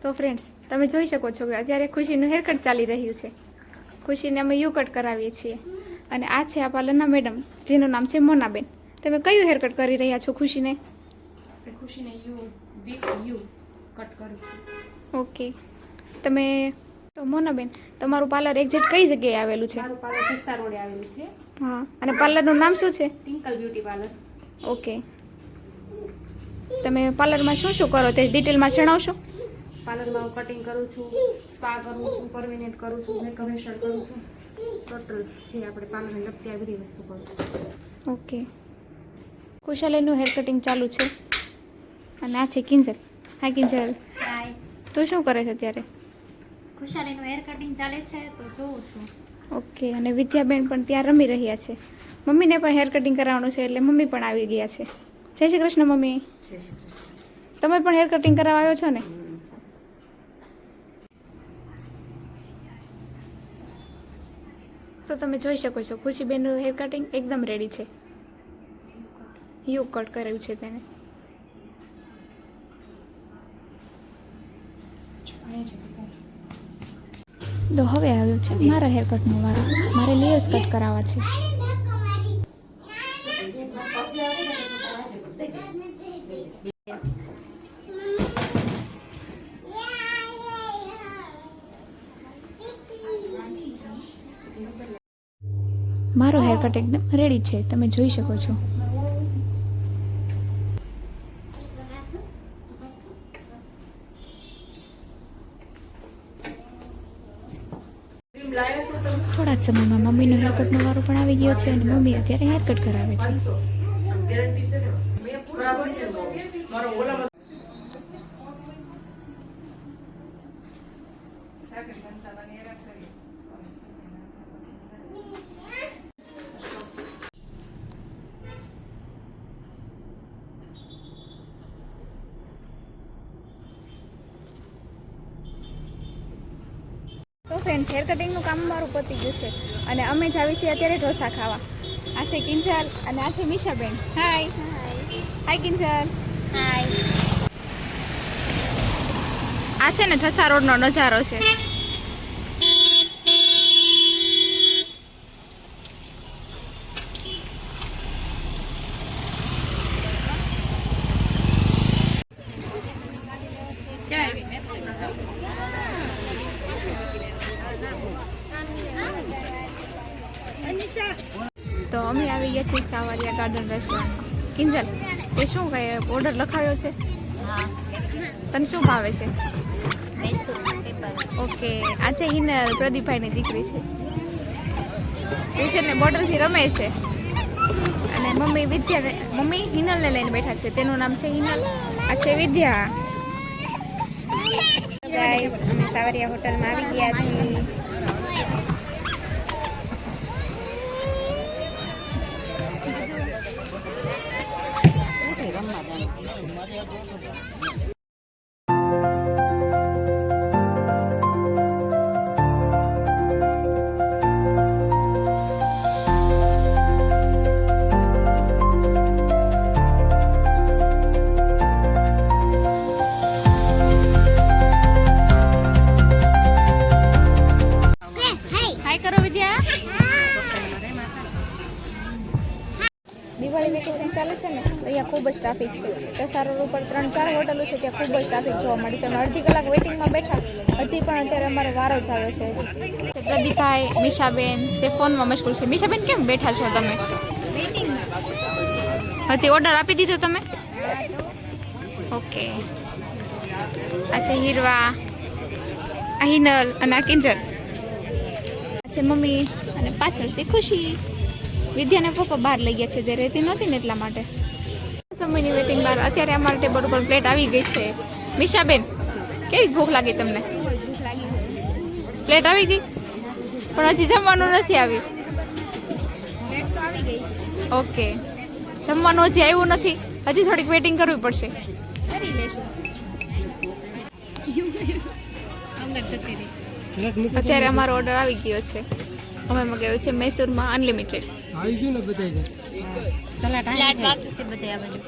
તો ફ્રેન્ડ્સ તમે જોઈ શકો છો કે અત્યારે ખુશીનું હેરકટ ચાલી રહ્યું છે. ખુશીને અમે યુ કટ કરાવીએ છીએ અને આ છે આ પાર્લરના મેડમ જેનું નામ છે મોનાબેન. તમે કયું હેરકટ કરી રહ્યા છો ખુશીને? ખુશીને યુ કટ કરું છું. ઓકે. તમે તો મોનાબેન તમારું પાર્લર એક્ઝેક્ટ કઈ જગ્યાએ આવેલું છે? મારું પાર્લર પિસ્તા રોડે આવેલું છે. હા, અને પાર્લરનું નામ શું છે? Tinkle beauty parlour. ઓકે. તમે પાર્લરમાં શું શું કરો તે ડિટેલમાં જણાવશો? પાર્લરમાં હું કટિંગ કરું છું, સ્પા કરું છું, પરમેનન્ટ કરું છું, મેકઅપ હેરસ્ટાઈલ કરું છું. ટોટલ છે આપણે પાર્લરને લગતી આ બધી વસ્તુ કરું છું. ઓકે. ખુશાલીનું હેર કટિંગ ચાલુ છે અને આ છે કિંજલ. હાય કિંજલ. હાય. તું શું કરે છે અત્યારે? ખુશાલીનું હેર કટિંગ ચાલે છે તો જોઉં છું. ઓકે. અને વિદ્યાબેન પણ ત્યાં રમી રહ્યા છે. મમ્મીને પણ હેર કટિંગ કરાવવાનું છે એટલે મમ્મી પણ આવી ગયા છે. જય શ્રી કૃષ્ણ મમ્મી. તમે પણ હેર કટિંગ કરાવવા આવ્યો છો ને? તો તમે જોઈ શકો છો ખુશીબેનનું હેર કટિંગ એકદમ રેડી છે. યુ કટ કરાવ્યું છે તેને. તો હવે આવ્યો છે મારા હેર કટનો વારો. મારે લેયર્સ કટ કરાવવા છે. મારો હેર કટ એકદમ રેડી છે, તમે જોઈ શકો છો. થોડા જ સમયમાં મમ્મીનો હેરકટનો વારો પણ આવી ગયો છે અને મમ્મી અત્યારે હેરકટ કરાવે છે. તો ફ્રેન્ડ્સ, હેર કટિંગનું કામ મારું પતી ગયું છે અને અમે જ આવી છીએ અત્યારે ઢોસા ખાવા. આ છે કિંજલ અને આ છે મીશાબેન. હાય. હાય કિંજલ. હાય. આ છે ને ઠસા રોડનો નજારો છે. તો અમે આવી ગયા છીએ સાવરિયા ગાર્ડન રેસ્ટોરન્ટમાં. કિંજલ, તે શું કઈ ઓર્ડર લખાવ્યો છે? હા. તને શું ભાવે છે? મૈસૂર પેપર. ઓકે. આ છે હિનલ, પ્રદીપભાઈની દીકરી છે. એ છે ને બોટલથી રમે છે અને મમ્મી હિનલને લઈને બેઠા છે. તેનું નામ છે હિનલ. આ છે વિદ્યા. ગાઈસ, અમે સાવરિયા હોટલમાં આવી ગયા છીએ. દિવાળી વેકેશન ચાલે છે ને તો અહીંયા ખૂબ જ ટ્રાફિક છે. ઠસા રોડ ઉપર 3-4 હોટલો છે, ત્યાં ખૂબ જ ટ્રાફિક જોવા મળે છે. અમે અડધી કલાક વેઇટિંગમાં બેઠા, હજી પણ અત્યારે અમારો વારો જ આવ્યો છે. પ્રદીપભાઈ, મીશાબેન જે ફોનમાં મશગુલ છે. મીશાબેન, કેમ બેઠા છો તમે? હજી ઓર્ડર આપી દીધો તમે? ઓકે. આ છે હીરવા, આ હિનલ અને આ કિંજલ. આ છે મમ્મી અને પાછળ છે ખુશી. વિદ્યાને પપ્પા બહાર લઈ ગયા છે, તે રહેતી નહોતી ને એટલા માટે. સમયની વેટિંગ બહાર. અત્યારે અમારા ટેબલ ઉપર પ્લેટ આવી ગઈ છે. મીશાબેન, કેવી ભૂખ લાગી તમને? પ્લેટ આવી ગઈ પણ હજી જમવાનું નથી આવ્યું. ઓકે. જમવાનું હજી આવ્યું નથી, હજી થોડીક વેટિંગ કરવી પડશે. અત્યારે અમારો ઓર્ડર આવી ગયો છે. અમે મગાવ્યું છે મૈસૂરમાં અનલિમિટેડ. આવી ગયું ને બધાય સલાડ બાકી છે બધે આ બાજુ.